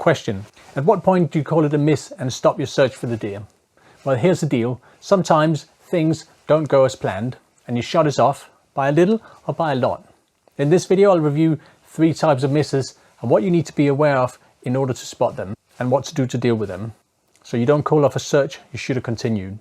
Question: at what point do you call it a miss and stop your search for the deer? Well, here's the deal. Sometimes things don't go as planned and your shot is off by a little or by a lot. In this video, I'll review 3 types of misses and what you need to be aware of in order to spot them and what to do to deal with them. So you don't call off a search you should have continued.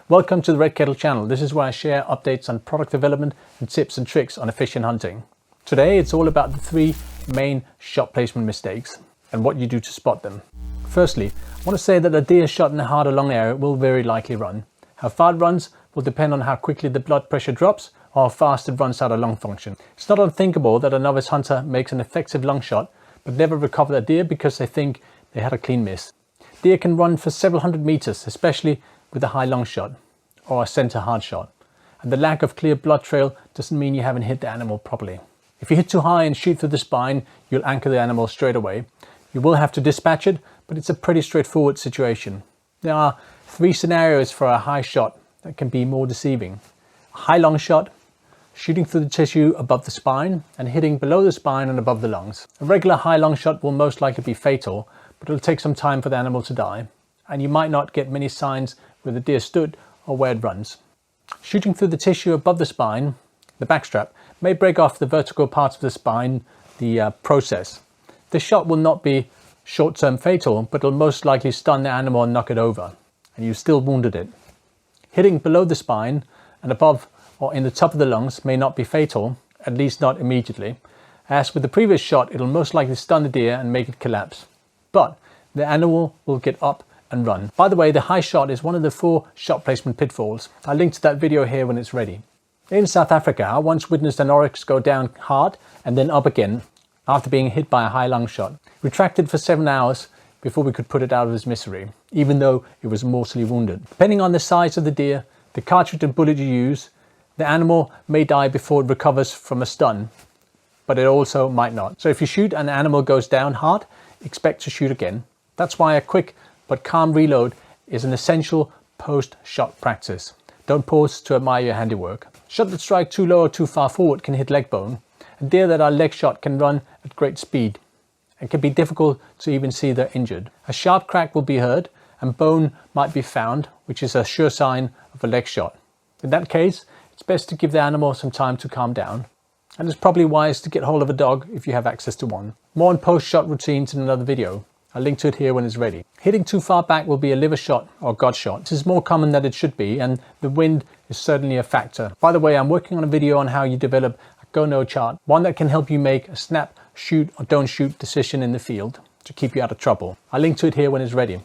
Welcome to the Red Kettle channel. This is where I share updates on product development and tips and tricks on efficient hunting. Today it's all about the 3 main shot placement mistakes and what you do to spot them. Firstly, I want to say that a deer shot in a hard or long area will very likely run. How far it runs will depend on how quickly the blood pressure drops or how fast it runs out of lung function. It's not unthinkable that a novice hunter makes an effective lung shot but never recover a deer because they think they had a clean miss. Deer can run for several hundred meters, especially with a high long shot or a center hard shot, and the lack of clear blood trail doesn't mean you haven't hit the animal properly. If you hit too high and shoot through the spine, you'll anchor the animal straight away. You will have to dispatch it, but it's a pretty straightforward situation. There are 3 scenarios for a high shot that can be more deceiving: a high long shot, shooting through the tissue above the spine and hitting below the spine and above the lungs. A regular high long shot will most likely be fatal, but it'll take some time for the animal to die, and you might not get many signs where the deer stood or where it runs. Shooting through the tissue above the spine, the backstrap, may break off the vertical parts of the spine, the process. This shot will not be short-term fatal, but it'll most likely stun the animal and knock it over, and you've still wounded it. Hitting below the spine and above or in the top of the lungs may not be fatal, at least not immediately. As with the previous shot, it'll most likely stun the deer and make it collapse, but the animal will get up and run. By the way, the high shot is one of the 4 shot placement pitfalls. I'll link to that video here when it's ready. In South Africa, I once witnessed an oryx go down hard and then up again after being hit by a high long shot. We tracked it for 7 hours before we could put it out of its misery, even though it was mortally wounded. Depending on the size of the deer, the cartridge and bullet you use, the animal may die before it recovers from a stun, but it also might not. So if you shoot and the animal goes down hard, expect to shoot again. That's why a quick but calm reload is an essential post-shot practice. Don't pause to admire your handiwork. Shots that strike too low or too far forward can hit leg bone. And deer that are leg shot can run at great speed and can be difficult to even see they're injured. A sharp crack will be heard and bone might be found, which is a sure sign of a leg shot. In that case, it's best to give the animal some time to calm down. And it's probably wise to get hold of a dog if you have access to one. More on post-shot routines in another video. I'll link to it here when it's ready. Hitting too far back will be a liver shot or gut shot. This is more common than it should be, and the wind is certainly a factor. By the way, I'm working on a video on how you develop a go-no chart, one that can help you make a snap, shoot or don't shoot decision in the field to keep you out of trouble. I'll link to it here when it's ready.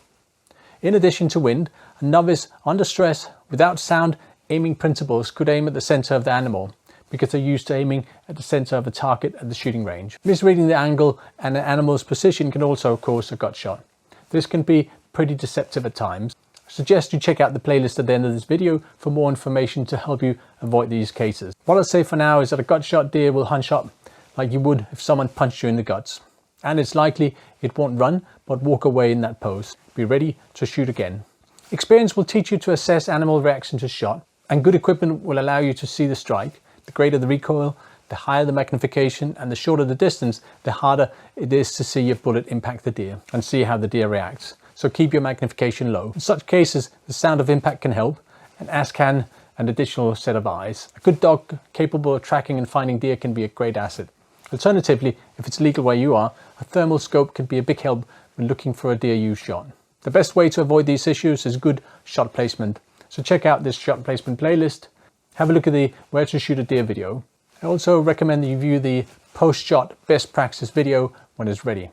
In addition to wind, a novice under stress without sound aiming principles could aim at the center of the animal, because they're used to aiming at the center of a target at the shooting range. Misreading the angle and an animal's position can also cause a gut shot. This can be pretty deceptive at times. I suggest you check out the playlist at the end of this video for more information to help you avoid these cases. What I'll say for now is that a gut shot deer will hunch up like you would if someone punched you in the guts. And it's likely it won't run, but walk away in that pose. Be ready to shoot again. Experience will teach you to assess animal reaction to shot, and good equipment will allow you to see the strike. The greater the recoil, the higher the magnification, and the shorter the distance, the harder it is to see your bullet impact the deer and see how the deer reacts. So keep your magnification low. In such cases, the sound of impact can help, and as can an additional set of eyes. A good dog capable of tracking and finding deer can be a great asset. Alternatively, if it's legal where you are, a thermal scope can be a big help when looking for a deer you shot. The best way to avoid these issues is good shot placement. So check out this shot placement playlist. Have a look at the where to shoot a deer video. I also recommend that you view the post-shot best practice video when it's ready.